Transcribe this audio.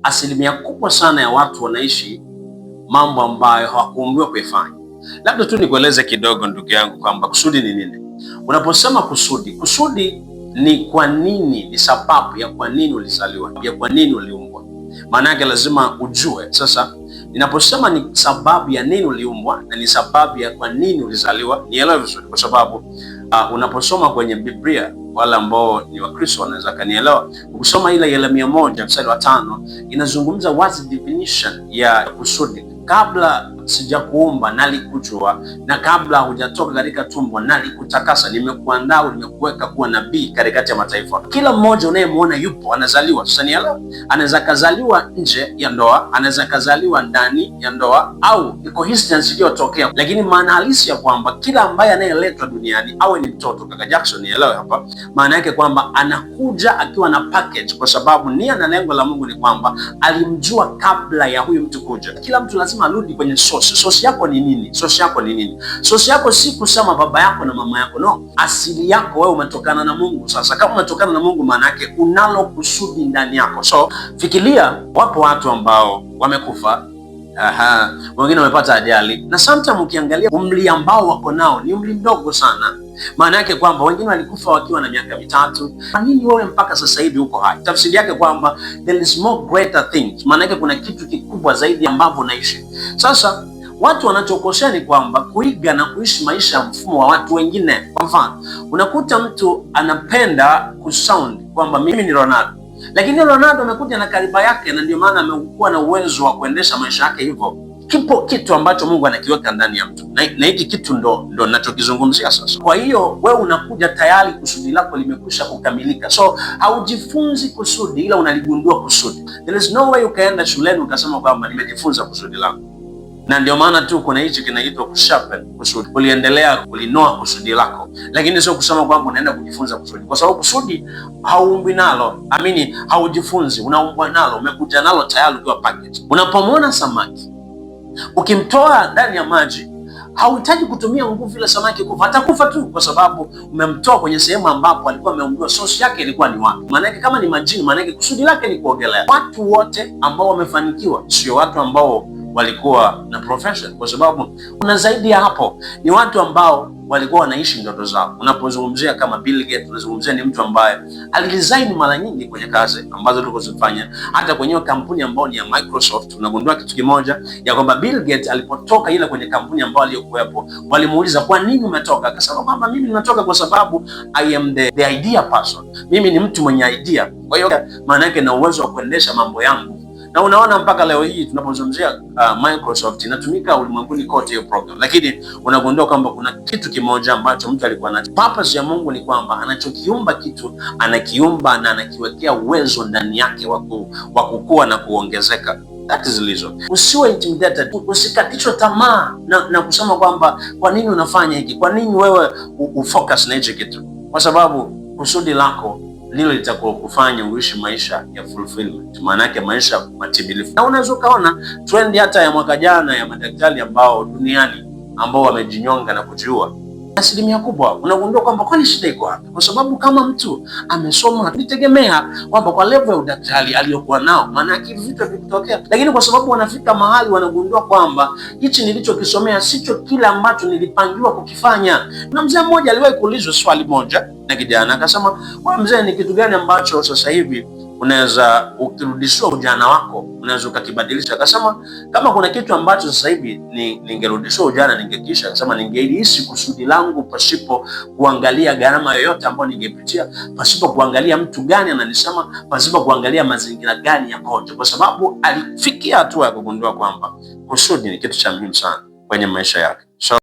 asilimia kubwa sana ya watu wanaishi mambo ambayo hawakuumbiwa kuifanya. Labda tu nikueleze kidogo ndugu yangu kwamba kusudi ni nini. Unaposema kusudi ni kwa nini, ni sababu ya kwa nini ulizaliwa, ya kwa nini uliumbwa. Maana yake lazima ujue. Sasa ninaposema ni sababu ya nini uliumbwa na ni sababu ya kwa nini ulizaliwa, nielewe vizuri, kwa sababu unaposoma kwenye Biblia, wale ambao ni Wakristo wanaweza kanielewa. Ukisoma ile Yeremia 1:5 inazungumza wazi definition ya kusudi. Kabla sijakuumba nalikujua, na kabla hujatoka katika tumbo nalikutakasa, nimekuandaa, nimekuweka kuwa nabii katikati ya mataifa. Kila mmoja unayemwona yupo anazaliwa. Sasa nielewa, anaweza kazaliwa nje ya ndoa, anaweza kazaliwa ndani ya ndoa, au coincidence iliyotokea, lakini maana halisi ya kwamba kila ambaye anayeletwa duniani awe ni mtoto. Kaka Jackson, nielewe hapa, maana yake kwamba anakuja akiwa na package, kwa sababu nia na lengo la Mungu ni kwamba alimjua kabla ya huyu mtu kuja. Kila mtu lazima arudi kwenye source yako ni nini? Source yako ni nini? Source yako si kusema baba yako na mama yako, no. Asili yako wewe umetokana na Mungu. Sasa kama umetokana na Mungu, maana yake unalo kusudi ndani yako. So fikiria, wapo watu ambao wamekufa, wengine wamepata ajali, na sometimes ukiangalia umri ambao wako nao ni umri mdogo sana. Maana yake kwamba wengine walikufa wakiwa na miaka 3. Kwa nini wewe mpaka sasa hivi uko hai? Tafsiri yake kwamba there is more greater things. Maana yake kuna kitu kikubwa zaidi ambavyo unaishi. Sasa watu wanachokosea ni kwamba kuiga na kuishi maisha ya mfumo wa watu wengine. Kwa mfano, unakuta mtu anapenda kusound kwamba mimi ni Ronaldo, lakini Ronaldo amekuja na kariba yake, na ndio maana amekuwa na uwezo wa kuendesha maisha yake hivyo. Kipo kitu ambacho Mungu anakiweka ndani ya mtu, na hiki kitu ndo ninachokizungumzia sasa. Kwa hiyo wewe unakuja tayari kusudi lako limekwisha kukamilika, so haujifunzi kusudi, ila unaligundua kusudi. There is no way ukaenda shuleni ukasema kwamba nimejifunza kusudi langu. Na ndio maana tu kuna hichi kinaitwa kusharpen kusudi, kuliendelea kulinoa kusudi lako, lakini sio kusema kwamba unaenda kujifunza kusudi, kwa sababu kusudi hauumbi nalo, haujifunzi, unaumbwa nalo, umekuja nalo tayari ukiwa package. Unapomwona samaki ukimtoa ndani ya maji, hauhitaji kutumia nguvu ile samaki kufa, atakufa tu, kwa sababu umemtoa kwenye sehemu ambapo alikuwa ameumbiwa. Source yake ilikuwa ni wapi? Maana yake kama ni majini, maana yake kusudi lake ni kuogelea. Watu wote ambao wamefanikiwa sio watu ambao walikuwa na profession, kwa sababu kuna zaidi ya hapo, ni watu ambao walikuwa wanaishi ndoto zao. Unapozungumzia kama Bill Gates, unazungumzia ni mtu ambaye aliresign mara nyingi kwenye kazi ambazo tulizofanya. Hata kwenye kampuni ambayo ni ya Microsoft, unagundua kitu kimoja, ya kwamba Bill Gates alipotoka ile kwenye kampuni ambayo aliyokuwepo, walimuuliza kwa nini umetoka? Akasema kwamba mimi nimetoka kwa sababu I am the idea person, mimi ni mtu mwenye idea. Kwa hiyo maana yake na uwezo wa kuendesha mambo yangu. Na unaona mpaka leo hii tunapozungumzia Microsoft inatumika ulimwenguni kote hiyo program, lakini unagundua kwamba kuna kitu kimoja ambacho mtu alikuwa nacho. Purpose ya Mungu ni kwamba anachokiumba kitu anakiumba na anakiwekea uwezo ndani yake wa kukua na kuongezeka. That is reason. Usiwe intimidated, usikatishwe tamaa na kusema kwamba kwa nini unafanya hiki, kwa nini wewe ufocus na hicho kitu, kwa sababu kusudi lako lilo litakufanya uishi maisha ya fulfillment, maana yake maisha matimilifu. Na unaweza ukaona trend hata ya mwaka jana ya madaktari ambao duniani ambao wamejinyonga na kujiua, asilimia kubwa unagundua kwamba kwani shida iko wapi? Kwa sababu kama mtu amesoma, nitegemea kwamba kwa level ya udaktari aliyokuwa nao, maana yake vitu vikitokea, lakini kwa sababu wanafika mahali wanagundua kwamba hichi nilichokisomea sicho kile ambacho nilipangiwa kukifanya. Na mzee mmoja aliwahi kuulizwa swali moja na kijana, akasema, wewe mzee, ni kitu gani ambacho sasa hivi unaweza ukirudishwa ujana wako unaweza ukakibadilisha? Akasema kama kuna kitu ambacho sasa hivi ningerudishwa ujana ningekiisha, akasema ningeishi kusudi langu pasipo kuangalia gharama yoyote ambayo ningepitia, pasipo kuangalia mtu gani ananisema, pasipo kuangalia mazingira gani yakoje, kwa sababu alifikia hatua ya kugundua kwamba kusudi ni kitu cha muhimu sana kwenye maisha yake.